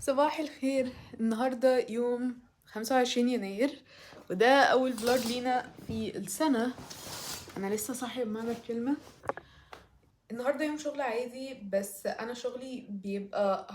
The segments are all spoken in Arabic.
صباح الخير. النهاردة يوم 25 يناير وده أول فلوج لينا في السنة. أنا لسه صاحية بمعنى الكلمة. النهاردة يوم شغل عادي، بس أنا شغلي بيبقى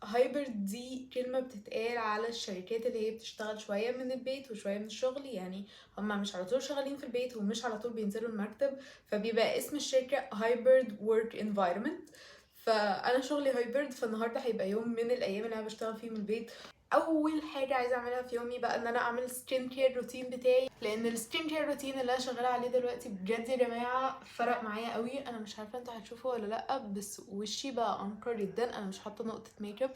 هايبرد دي كلمة بتتقال على الشركات اللي هي بتشتغل شوية من البيت وشوية من الشغل. يعني هما مش على طول شغالين في البيت ومش على طول بينزلوا المكتب، فبيبقى اسم الشركة هايبرد ورك انفايرمنت. فانا شغلي هايبرد، فالنهارده هيبقى يوم من الايام اللي انا بشتغل فيه من البيت. اول حاجه عايزه اعملها في يومي بقى ان انا اعمل سكين كير روتين بتاعي، لان السكين كير روتين اللي انا شغاله عليه دلوقتي بجد يا جماعه فرق معايا قوي. انا مش عارفه انتوا هتشوفوا ولا لا، بس وشي بقى انقى جدا. انا مش حاطه نقطه ميك اب،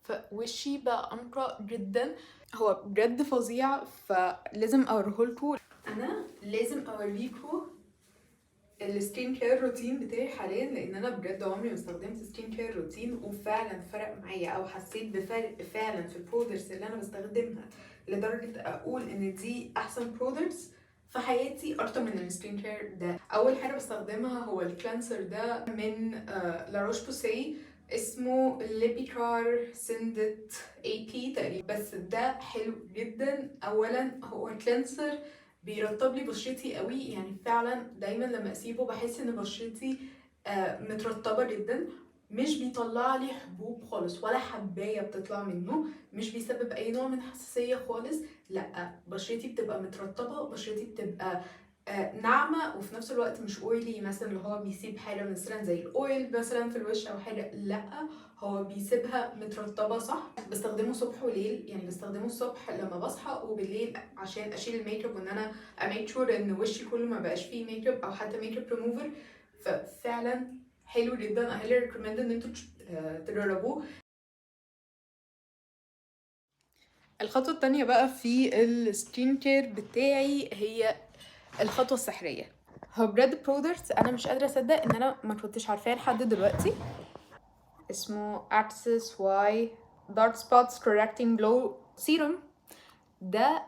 فوشي بقى انقى جدا. هو بجد فظيع، فلازم اوريهولكوا. انا لازم اوريكوا السكين كير روتين بتاعي حاليا، لان انا بجد عمري ما استخدمت سكين كير روتين وفعلا فرق معايا، او حسيت بفرق فعلا في البرودكتس اللي انا بستخدمها لدرجه اقول ان دي احسن برودكتس في حياتي اكتر من السكين كير ده. اول حاجه بستخدمها هو الكلانسر ده من لاروش بوسي، اسمه ليبيكار سندت اي بي تقريبا. بس ده حلو جدا. اولا هو كلانسر بيرطب لي بشرتي قوي، يعني فعلا دايما لما اسيبه بحس ان بشرتي مترطبه جدا. مش بيطلع لي حبوب خالص ولا حبايه بتطلع منه، مش بيسبب اي نوع من حساسيه خالص. لا، بشرتي بتبقى مترطبه، بشرتي بتبقى ناعمه، وفي نفس الوقت مش اويلي مثلا اللي هو بيسيب حاجه مثلا زي الاويل مثلا في الوش او حاجه. لا، هو بيسيبها مترطبه صح. بستخدمه صبح وليل، يعني بستخدمه الصبح لما بصحى وبالليل عشان اشيل الميك اب، وان انا اميك شور ان وشي كله ما بقاش فيه ميك اب او حتى ميك اب ريموفر. ففعلا حلو جدا. I highly recommend ان انتوا تجربوه. الخطوة التانية بقى في السكين كير بتاعي هي الخطوة السحرية. هو بجد برودكتس انا مش قادرة اصدق ان انا ما كنتش عارفاه لحد دلوقتي. اسمه Access Y Dark Spots Correcting Glow Serum. ده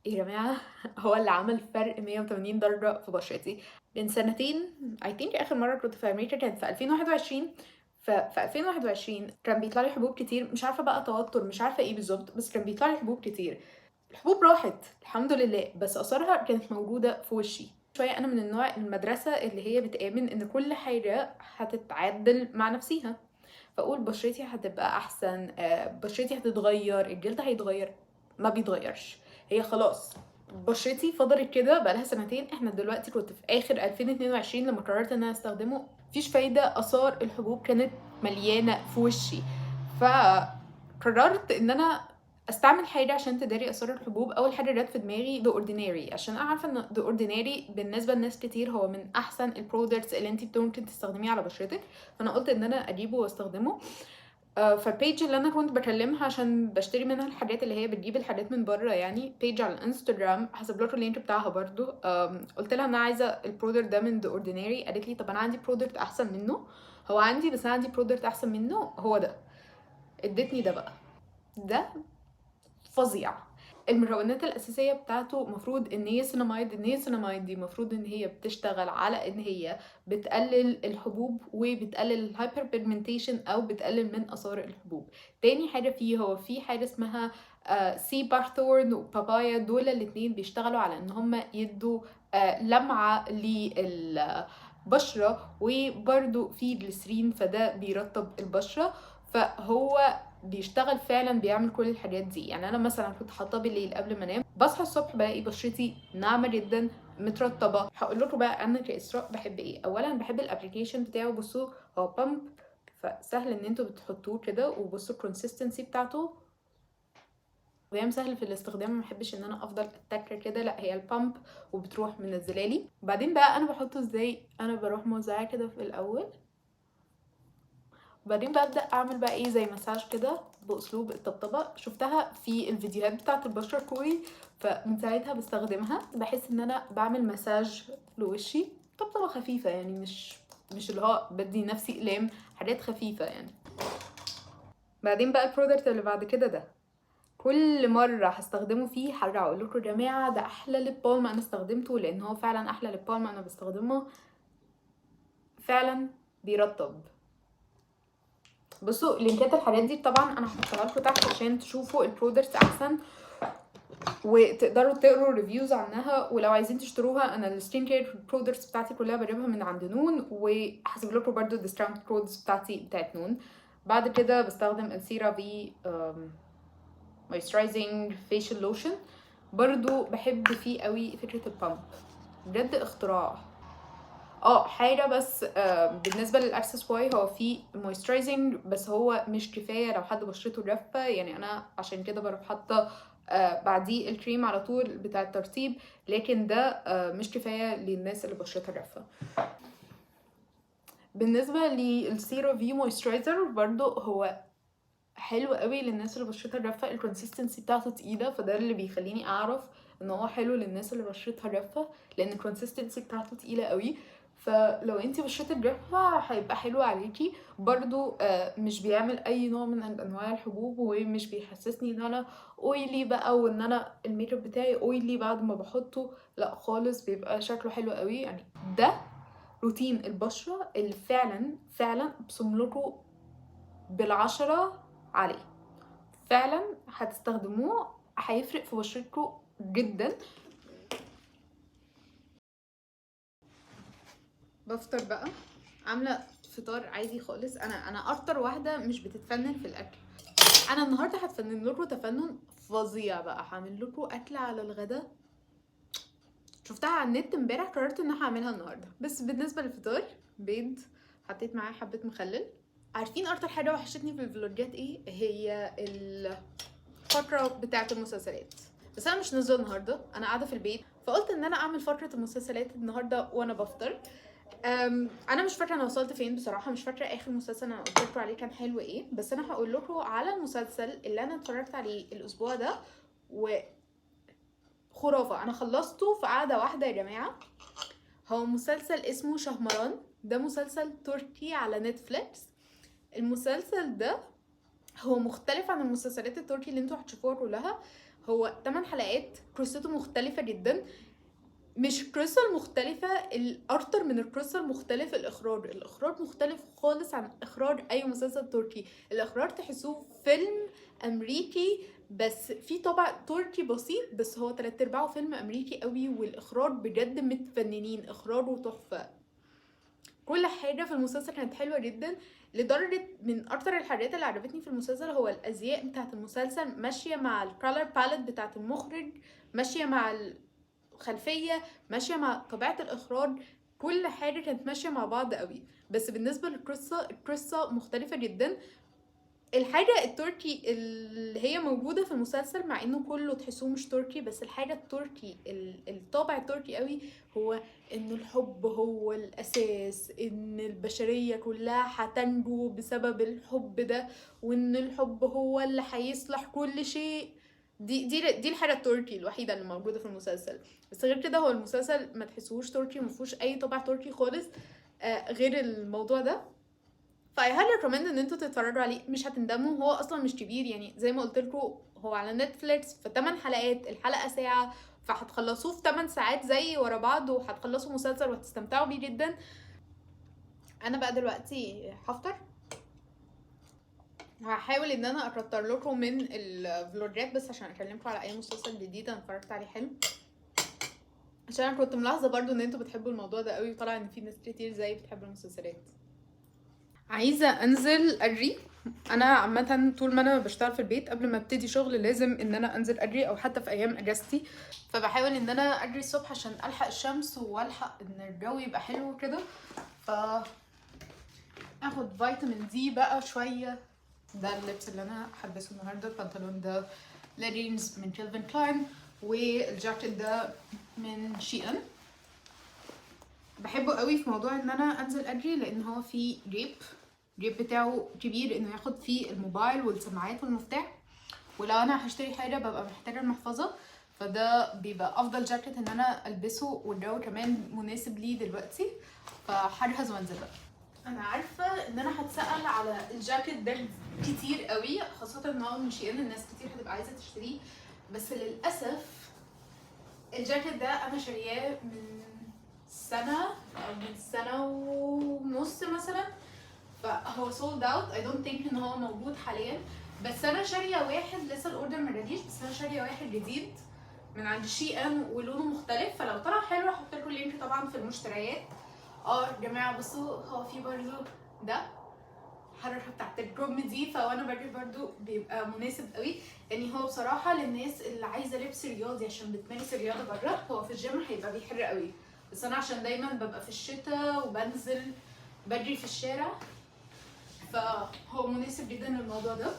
يا جماعة هو اللي عمل فرق 180 درجة في بشرتي. من سنتين I think آخر مرة كنت في أمريكا كانت في 2021. ففي 2021 كان بيطلع لي حبوب كتير، مش عارفة بقى توتر، مش عارفة ايه بالظبط، بس كان بيطلع لي حبوب كتير. الحبوب راحت الحمد لله، بس أثرها كانت موجودة في وشي. شوية أنا من النوع المدرسة اللي هي بتآمن إن كل حاجة هتتعدل مع نفسيها، فأقول بشرتي هتبقى أحسن، بشرتي هتتغير، الجلد هيتغير. ما بيتغيرش. هي خلاص بشرتي فضلت كده بقالها سنتين. احنا دلوقتي كنت في اخر 2022 لما قررت ان انا استخدمه، مفيش فايده. اثار الحبوب كانت مليانه في وشي، فقررت ان انا استعمل حاجه عشان تداري اثار الحبوب. اول حاجه جت في دماغي ذا اورديناري، عشان انا عارفه ان ذا اورديناري بالنسبه لناس كتير هو من احسن البرودكتس اللي انت ممكن تستخدميه على بشرتك. فانا قلت ان انا اجيبه واستخدمه. فالبيج اللي انا كنت بكلمها عشان بشتري منها الحاجات اللي هي بتجيب الحاجات من بره، يعني بيج على الانستجرام، هسيب لكم اللينك بتاعها برضو. قلت لها انا عايزه البرودكت ده من ذا اورديناري. قالت لي طب انا عندي برودكت احسن منه. هو عندي، بس انا عندي برودكت احسن منه، هو ده. ادتني ده بقى. ده فظيع. المكونات الاساسيه بتاعته مفروض النياسيناميد. النياسيناميد دي مفروض ان هي بتشتغل على ان هي بتقلل الحبوب وبتقلل الهايبر بيجمنتيشن او بتقلل من اثار الحبوب. تاني حاجه فيه، هو في حاجه اسمها سي باثورن وبابايا. دول الاتنين بيشتغلوا على ان هم يدوا لمعه للبشره، وبرده في جليسرين فده بيرطب البشره. فهو بيشتغل فعلا، بيعمل كل الحاجات دي. يعني انا مثلا كنت حاطاه بالليل قبل ما انام، بصحى الصبح بلاقي بشرتي ناعمه جدا مترطبه. هقول لكم بقى انا كاسراء بحب ايه. اولا بحب الابلكيشن بتاعه. بصوا هو بامب، فسهل ان انتوا بتحطوه كده، وبصوا الكونسيستنسي بتاعته وهي سهل في الاستخدام. ما بحبش ان انا افضل اتكر كده، لا هي البامب وبتروح منزلالي. وبعدين بقى انا بحطه ازاي؟ انا بروح موزعاه كده في الاول، وبعدين ببدأ اعمل بقى ايه زي مساج كده باسلوب الطبطبة. شفتها في الفيديوهات بتاعت البشرة الكوري، فمن ساعتها بستخدمها. بحس ان انا بعمل مساج لوشي، طبطبة خفيفة، يعني مش اللي هو بدي نفسي اقلام، حاجات خفيفة يعني. بعدين بقى البرودكت اللي بعد كده ده كل مره هستخدمه فيه هرجع اقول لكم يا جماعه ده احلى ليب بالم انا استخدمته، لان هو فعلا احلى ليب بالم انا بستخدمه. فعلا بيرطب. بصوا لينكات الحاجات دي طبعا انا هحطها لكم تحت عشان تشوفوا البرودكتس احسن وتقدروا تقروا ريفيوز عنها. ولو عايزين تشتروها، انا السكين كير برودكتس بتاعتي كلها بجيبها من عند نون، وهسيب لكم برده الديسكاونت كودز بتاعت نون. بعد كده بستخدم السيرا في مويسترايزنج فيشل لوشن، برضو بحب فيه قوي فكره البامب، بجد اختراع. حاجه بس بالنسبه للاكسسوار هو في مويسترايزنج بس هو مش كفايه لو حد بشرته جافه، يعني انا عشان كده بروح حاطه بعديه الكريم على طول بتاع الترطيب، لكن ده مش كفايه للناس اللي بشرتها جافه. بالنسبه للسيرا في مويسترايزر برضو هو حلو قوي للناس اللي بشرتها جافه، الكونسيستنسي بتاعته تقيله، فده اللي بيخليني اعرف ان هو حلو للناس اللي بشرتها جافه، لان الكونسيستنسي بتاعته تقيله قوي. فلو انتي بشرتك جافه هيبقى حلو عليكي. برضو مش بيعمل اي نوع من انواع الحبوب، ومش بيحسسني ان انا اويلي بقى وان انا الميك اب بتاعي اويلي بعد ما بحطه، لا خالص، بيبقى شكله حلو قوي. يعني ده روتين البشره اللي فعلا بصملكوا بالعشرة عليه، فعلا هتستخدموه هيفرق في بشرتكم جدا. بفطر بقى، عامله فطار عادي خالص. انا اكتر واحده مش بتتفنن في الاكل. انا النهارده هتفنن لكم تفنن فظيع بقى، هعمل لكم اكله على الغدا شفتها على النت امبارح، قررت ان انا هعملها النهارده. بس بالنسبه للفطار، بيض حطيت معاه حبه مخلل. عارفين اكتر حاجه وحشتني في الفلوجات ايه؟ هي الفقره بتاعه المسلسلات. بس انا مش نازله النهارده، انا قاعده في البيت، فقلت ان انا اعمل فقره المسلسلات النهارده وانا بفطر. انا مش فاكره انا وصلت فين بصراحه، مش فاكره اخر مسلسل انا قلت لكم عليه كان حلو ايه، بس انا هقول لكم على المسلسل اللي انا اتفرجت عليه الاسبوع ده وخرافه. انا خلصته في قعده واحده يا جماعه. هو مسلسل اسمه شهمران، ده مسلسل تركي على نتفليكس. المسلسل ده هو مختلف عن المسلسلات التركي اللي انتوا هتشوفوها كلها. هو 8 حلقات، قصته مختلفه جدا. مش قصة مختلفة، الأكتر من القصة المختلفة الإخراج مختلف خالص عن إخراج أي مسلسل تركي. الإخراج تحسوه فيلم أمريكي بس في طبع تركي بسيط، بس هو 3/4 فيلم أمريكي قوي، والإخراج بجد متفننين، إخراجه تحفة. كل حاجة في المسلسل كانت حلوة جدا، لدرجة من أكتر الحاجات اللي عجبتني في المسلسل هو الأزياء بتاعت المسلسل ماشية مع الكالر باليت بتاعت المخرج، ماشية مع خلفيه، ماشيه مع طبيعه الاخراج، كل حاجه كانت ماشيه مع بعض قوي. بس بالنسبه للقصه، القصه مختلفه جدا. الحاجه التركي اللي هي موجوده في المسلسل مع انه كله تحسوه مش تركي، بس الحاجه التركي الطابع التركي قوي هو ان الحب هو الاساس، ان البشريه كلها هتنجو بسبب الحب ده، وان الحب هو اللي هيصلح كل شيء. دي الحاجه التركي الوحيده اللي موجوده في المسلسل. بس غير كده هو المسلسل ما تحسوش تركي، ما فيهوش اي طابع تركي خالص غير الموضوع ده. فاي هايلي ريكومند ان انتوا تتفرجوا عليه، مش هتندموا. هو اصلا مش كبير، يعني زي ما قلت لكم هو على نتفليكس، في 8 حلقات، الحلقه ساعه، فهتخلصوه في 8 ساعات زي ورا بعض، وهتخلصوا مسلسل وهتستمتعوا بيه جدا. انا بقى دلوقتي هفطر، هحاول ان انا اكتر لكم من الفلوجات بس عشان اكلمكم على اي مسلسل جديد انا اتفرجت عليه حلو، عشان انا كنت ملاحظه برضو ان انتوا بتحبوا الموضوع ده قوي، وطلع ان في ناس كتير زي بتحب المسلسلات. عايزه انزل اجري. انا عامه طول ما انا بشتغل في البيت قبل ما ابتدي شغل لازم ان انا انزل اجري، او حتى في ايام اجازتي، فبحاول ان انا اجري الصبح عشان الحق الشمس والحق ان الجو يبقى حلو كده. ف اخد فيتامين دي بقى شويه. ده اللبس اللي انا هلبسه النهارده، البنطلون ده ليجينز من كيلفن كلاين، والجاكيت ده من شي ان. بحبه قوي في موضوع ان انا انزل اجري لان هو فيه جيب بتاعه كبير انه ياخد فيه الموبايل والسماعات والمفتاح، ولو انا هشتري حاجه ببقى محتاجه المحفظه، فده بيبقى افضل جاكيت ان انا البسه، والجو كمان مناسب ليه دلوقتي، فهجهز وانزل بقى. انا عارفه ان انا هتسال على الجاكيت ده كتير قوي، خاصه ان هو من شي ان الناس كتير هتبقى عايزه تشتريه، بس للاسف الجاكيت ده انا شارياه من سنه او من سنه ونص مثلا، فهو sold out. I don't think ان هو موجود حاليا، بس انا شاريه واحد لسه الاوردر ما جاليش، بس انا شاريه واحد جديد من عند شي ان ولونه مختلف، فلو طلع حلو هحط لكم اللينك طبعا في المشتريات. يا جماعه بصوا، هو في برضو ده الحركه بتاعت الكروم دي، فوانا برضو بيبقى مناسب قوي. يعني هو بصراحه للناس اللي عايزه لبس رياضي عشان بتمارس الرياضه بره، هو في الجيم هيبقى بيحر قوي، بس انا عشان دايما ببقى في الشتاء وبنزل بجري في الشارع فهو مناسب جدا للموضوع ده.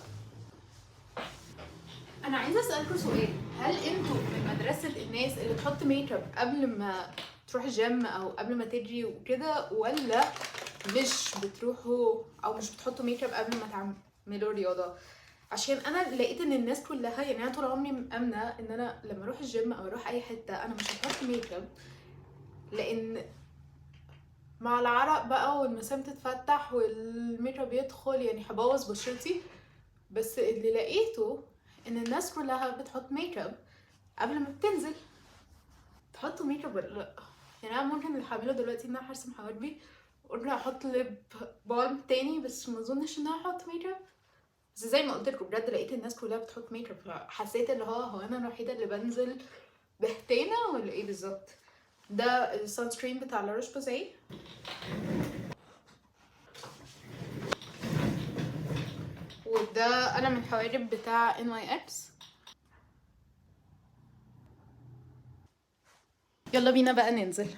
انا عايزه اسالكم سؤال، هل انتوا من مدرسه الناس اللي تحط ميك اب قبل ما تروح الجيم او قبل ما تجري وكده، ولا مش بتروحوا او مش بتحطوا ميك اب قبل ما تعملوا رياضه؟ عشان انا لقيت ان الناس كلها، يعني انا طول عمري مأمنه ان انا لما اروح الجيم او اروح اي حته انا مش هحط ميك اب، لان مع العرق بقى والمسام تتفتح والميك اب يدخل يعني هبوظ بشرتي. بس اللي لقيته ان الناس كلها بتحط ميك اب قبل ما بتنزل. تحطوا ميك اب ولا لا؟ يعني انا ممكن اللي هعمله دلوقتي ان انا هرسم حواجبي وارجع احط ليب بالم تاني، بس ما اظنش ان انا هحط ميك اب. بس زي ما قلت لكم بجد لقيت الناس كلها بتحط ميك اب، حسيت اللي هو انا الوحيده اللي بنزل بهتانه ولا ايه بالظبط. ده السان سكرين بتاع لاروش بوزي، وده قلم الحواجب بتاع NYX. يلا بينا بقى ننزل.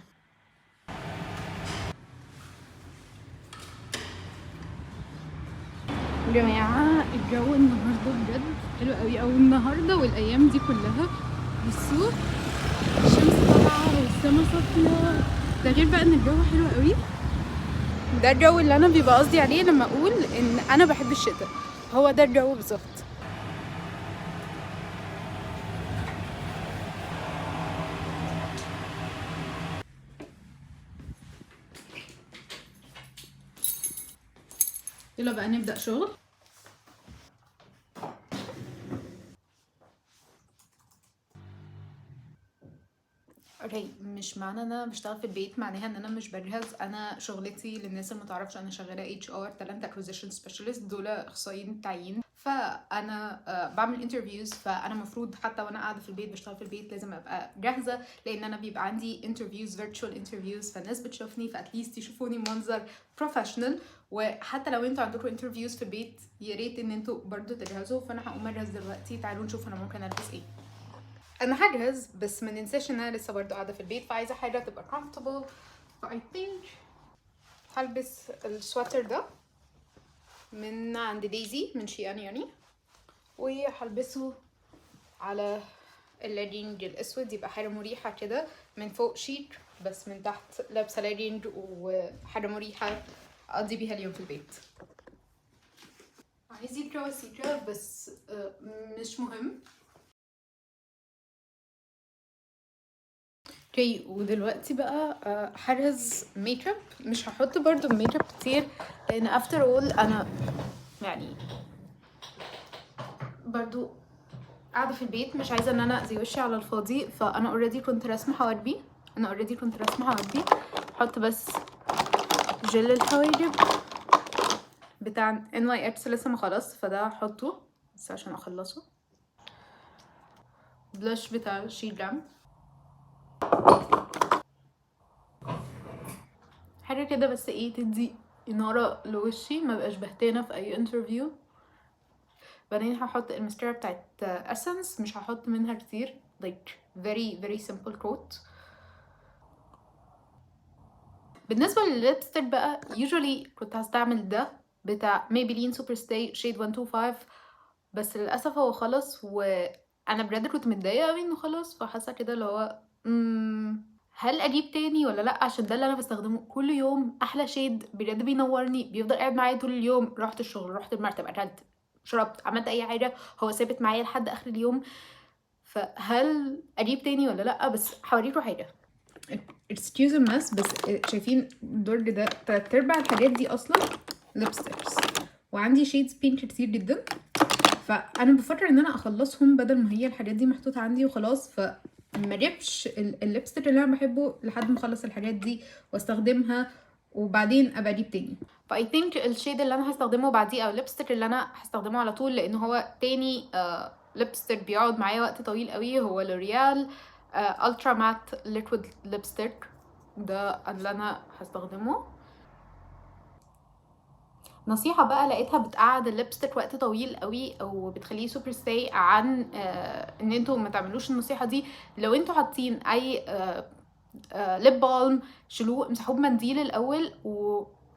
يا جماعه الجو النهارده بجد حلو قوي، او النهارده والايام دي كلها. بصوا الشمس طالعه والسما صافيه، ده غير بقى ان الجو حلو قوي. ده الجو اللي انا بيبقى قصدي عليه لما اقول ان انا بحب الشتاء، هو ده الجو بالظبط. يلا بقى نبدأ شغل. اوكي، مش معنى ان انا بشتغل في البيت معناها ان انا مش بجهز. انا شغلتي للناس اللي متعرفش انا شغاله HR Talent Acquisition Specialist، دول اخصائيين تعيين. فانا بعمل انترفيوز، فانا المفروض حتى وانا قاعده في البيت بشتغل في البيت لازم ابقى جاهزه، لان انا بيبقى عندي انترفيوز فيرتشوال انترفيوز، فالناس بتشوفني فاتليست يشوفوني منظر بروفيشنال. وحتى لو انتوا عندكم انترفيوز في البيت يا ريت ان انتوا برضو تجهزوا. فانا هقوم اجهز دلوقتي، تعالوا نشوف انا ممكن البس ايه. انا هجهز بس ما ننساش ان انا لسه برضو قاعده في البيت، فعايزه حاجه تبقى comfortable. ف I think هلبس السواتر ده من عند دايزي من شيان يعني، وهلبسه على الليجينج الاسود، يبقى حاجه مريحه كده. من فوق شيك بس من تحت لابسه ليجينج وحاجه مريحه اقضي بيها اليوم في البيت. عايز يتجوز سيكا بس مش مهم. اوكي، ودلوقتي بقى هجهز ميك اب. مش هحط برضو ميك اب كتير لان افتر اول انا يعني برضو قاعده في البيت، مش عايزه ان انا اذي وشي على الفاضي. فانا اوريدي كنت راسمه حواجبي، احط بس جل الحواجب بتاع NYX لسه ما خلص، فده هحطه بس عشان اخلصه. بلاش بتاع شي جام، حاجه كده بس ايه تدي اناره لوشي، ما بقاش بهتانه في اي انترفيو. بعدين هحط الماسكارا بتاعت اسنس، مش هحط منها كتير، like very very simple coat. بالنسبه للليبستيك بقى usually كنت هستعمل ده بتاع Maybelline Superstay shade 125، بس للاسف هو خلص وانا بجد كنت متضايقه قوي انه خلص. فحاسه كده اللي هو هل اجيب تاني ولا لا، عشان ده اللي انا بستخدمه كل يوم. احلى شيد بجد، بينورني، بيفضل قاعد معايا طول اليوم. رحت الشغل، رحت المكتب، اكلت، شربت، عملت اي حاجه، هو ثابت معايا لحد اخر اليوم. فهل اجيب تاني ولا لا؟ بس هوريكم حاجه. excuse the mess، بس شايفين الدرج ده 3/4 الحاجات دي اصلا ليبستكس، وعندي شيدز بينك كتير جدا. فانا بفكر ان انا اخلصهم بدل ما هي الحاجات دي محطوطه عندي وخلاص. فما اجيبش الليبستيك اللي انا بحبه لحد ما اخلص الحاجات دي واستخدمها وبعدين ابقى اجيب تاني. I think الشيد اللي انا هستخدمه بعديه او الليبستيك اللي انا هستخدمه على طول، لان هو تاني ليبستيك بيقعد معايا وقت طويل قوي، هو لوريال الترا مات ليكويد ليبستيك، ده اللي انا هستخدمه. نصيحة بقى لقيتها بتقعد الليبستيك وقت طويل قوي او بتخليه سوبر ستاي، عن ان انتوا ما تعملوش النصيحة دي. لو انتوا حاطين اي ليب بالم، شيلوه امسحوه بمنديل الاول،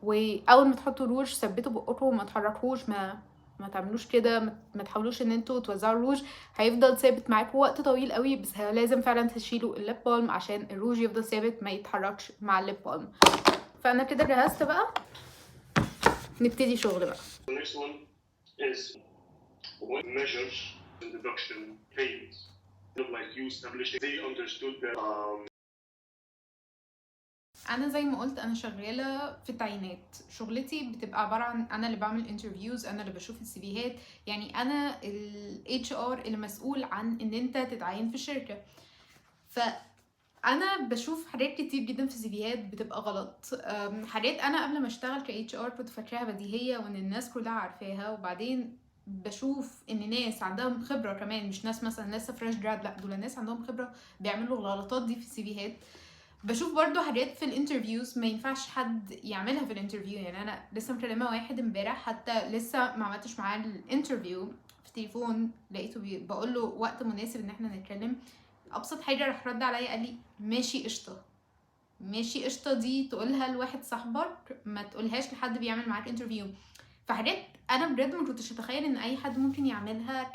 واول ما تحطوا روج ثبتوا بقكم وما تحركوش، ما تعملوش كده، ما تحاولوش ان انتوا توزعوا الروج، هيفضل ثابت معاكم وقت طويل قوي. بس لازم فعلا تشيلوا الليب بالم عشان الروج يفضل ثابت ما يتحركش مع الليب بالم. فانا كده جهزت بقى، نبتدي شغل بقى. The next one is what measures introduction phase. Like you established, they understood that انا زي ما قلت انا شغاله في التعيينات، شغلتي بتبقى عباره عن انا اللي بعمل انترفيوز، انا اللي بشوف السيفيهات، يعني انا الاتش ار اللي مسؤول عن ان انت تتعين في الشركه. فانا بشوف حاجات كتير جدا في السيفيهات بتبقى غلط، حاجات انا قبل ما اشتغل كاتش ار كنت فاكراها بديهيه وان الناس كلها عارفاها، وبعدين بشوف ان ناس عندهم خبره كمان، مش ناس مثلا لسه فريش جراد، لا دول ناس عندهم خبره بيعملوا الغلطات دي في السيفيهات. بشوف برضو حاجات في الانترفيوز ما ينفعش حد يعملها في الانترفيو، يعني انا لسه مكلمه واحد امبارح حتى لسه ما عملتش معاه الانترفيو، في التليفون لقيته بقول له وقت مناسب ان احنا نتكلم، ابسط حاجه راح رد عليا قال لي ماشي قشطه. ماشي قشطه دي تقولها لواحد صاحبك، ما تقولهاش لحد بيعمل معاك انترفيو. فحاجات انا بجد ما كنتش اتخيل ان اي حد ممكن يعملها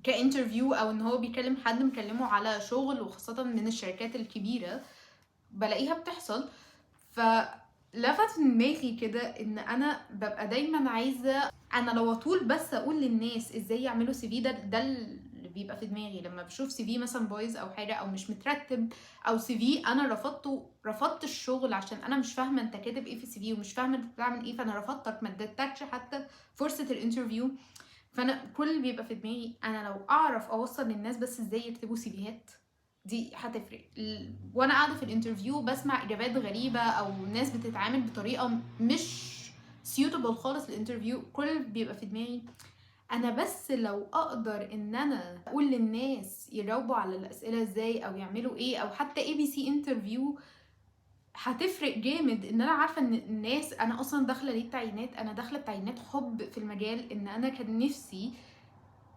كانترفيو، او ان هو بيكلم حد مكلمه على شغل، وخاصه من الشركات الكبيره بلاقيها بتحصل. فلفت دماغي كده ان انا ببقى دايما عايزه، انا لو طول بس اقول للناس ازاي يعملوا سي في، ده اللي بيبقى في دماغي لما بشوف سي في مثلا بايظ او حاجه او مش مترتب، او سي في انا رفضت الشغل عشان انا مش فاهمه انت كاتب ايه في السي في ومش فاهمه انت بتعمل ايه، فانا رفضتك، ما اديتكش حتى فرصه الانترفيو. فانا كل اللي بيبقى في دماغي انا لو اعرف اوصل للناس بس ازاي يكتبوا سي فيهات دي هتفرق. وانا قاعده في الانترفيو بسمع اجابات غريبه او ناس بتتعامل بطريقه مش suitable خالص للانترفيو، كل بيبقى في دماغي انا بس لو اقدر ان انا اقول للناس يجاوبوا على الاسئله ازاي او يعملوا ايه، او حتى ABC انترفيو هتفرق جامد. ان انا عارفه ان الناس، انا اصلا داخله ليه التعيينات، انا داخله التعيينات حب في المجال، ان انا كان نفسي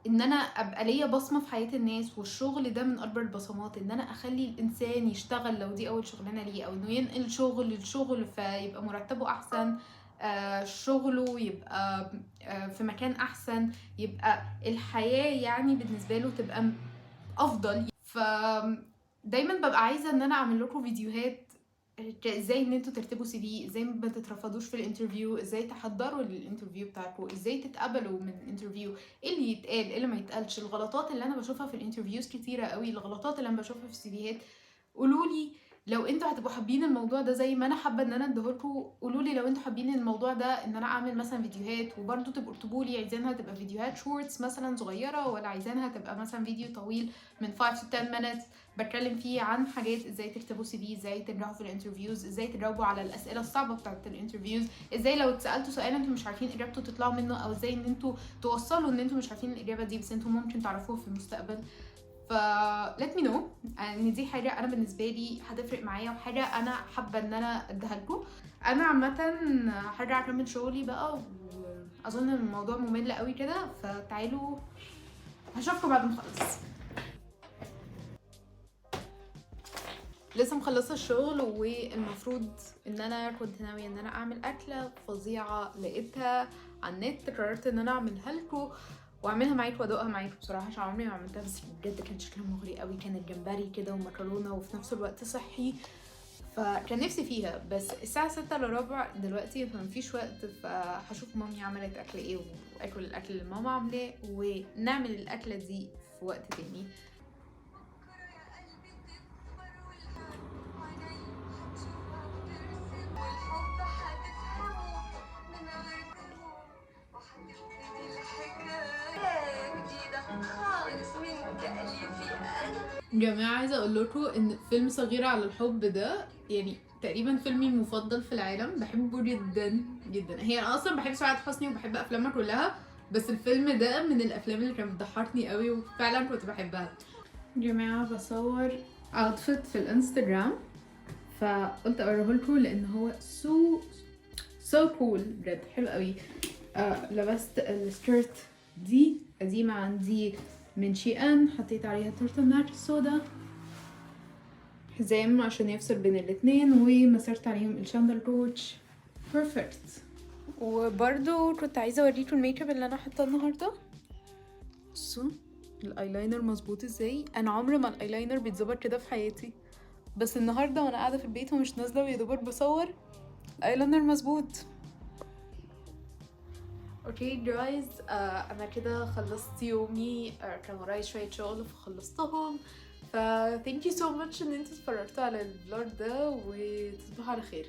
ان انا ابقى ليا بصمه في حياه الناس، والشغل ده من اكبر البصمات، ان انا اخلي الانسان يشتغل لو دي اول شغلانه ليه، او انه ينقل شغل لشغل فيبقى مرتبه احسن، شغله يبقى في مكان احسن، يبقى الحياه يعني بالنسبه له تبقى افضل. ف دايما ببقى عايزه ان انا اعمل لكم فيديوهات ازاي ان انتوا ترتبوا سي في، ازاي ما تترفضوش في الانترفيو، ازاي تحضروا للانترفيو بتاعكم، ازاي تتقبلوا من الانترفيو، ايه اللي يتقال ايه اللي ما يتقالش، الغلطات اللي انا بشوفها في الانترفيوز كتيره قوي، الغلطات اللي انا بشوفها في السيفيهات. قولوا لي لو انتوا هتبقوا حابين الموضوع ده زي ما انا حابه ان انا اديهولكم، قولوا لي لو انتوا حابين الموضوع ده ان انا اعمل مثلا فيديوهات، وبرده تبقوا اكتبوا لي عايزينها تبقى فيديوهات شورتس مثلا صغيره، ولا عايزينها تبقى مثلا فيديو طويل من 5 to 10 minutes بتكلم فيه عن حاجات ازاي تكتبوا سي في، ازاي تنجحوا في الانترفيوز، ازاي تجاوبوا على الاسئله الصعبه بتاعه الانترفيوز، ازاي لو اتسالتوا سؤال انتوا مش عارفين اجابته تطلعوا منه، او ازاي ان انتوا توصلوا ان انتوا مش عارفين الاجابه دي بس انتوا ممكن تعرفوها في المستقبل. ف let me know ان دي حاجه انا بالنسبه لي هتفرق معايا، وحاجه انا حابه ان انا اديها لكم. انا عامه هرجع اكمل شغلي بقى، واظن الموضوع ممل قوي كده، فتعالوا هشوفكم بعد ما اخلص. لسه مخلصه الشغل، والمفروض ان انا كنت ناويه ان انا اعمل اكله فظيعه لقيتها على النت، قررت ان انا اعملها لكم واعملها معاكم وادوقها معاكم بصراحه، عشان عمري ما عملتها، بس بجد كان شكلها مغري قوي، كانت جمبري كده ومكرونه وفي نفس الوقت صحي، فكان نفسي فيها. بس الساعه 6:15 دلوقتي فمفيش وقت، فهشوف مامي عملت اكل ايه واكل الاكل اللي ماما عاملاه ونعمل الاكله دي في وقت تاني. جماعة عايزة اقول لكم ان فيلم صغيرة على الحب ده يعني تقريبا فيلمي المفضل في العالم، بحبه جدا جدا. هي انا اصلا بحب سعاد حسني وبحب افلامها كلها، بس الفيلم ده من الافلام اللي كانت بتضحكني قوي وفعلا كنت بحبها. يا جماعه بصور اوتفيت في الانستجرام، فقلت اوريه لكم لان هو سو كول بجد، حلو قوي. لبست السكيرت دي قديمه عندي من شي ان، حطيت عليها تورتونات السودا، حزام عشان يفصل بين الاتنين، ومسرت عليهم الشاندل كوتش بيرفكت. وبرضو كنت عايزه اوريكم الميك اب اللي انا حاطاه النهارده. بصوا الايلاينر مظبوط ازاي، انا عمري ما الايلاينر بيتظبط كده في حياتي، بس النهارده وانا قاعده في البيت ومش نازله ويا دوبك بصور الايلاينر مظبوط. اوكي جايز، انا كده خلصت يومي. كان ورايا شويه شغل فخلصتهم. ف thank you so much ان انتوا اتفرجتوا على الفلوج ده، وتصبحوا على خير.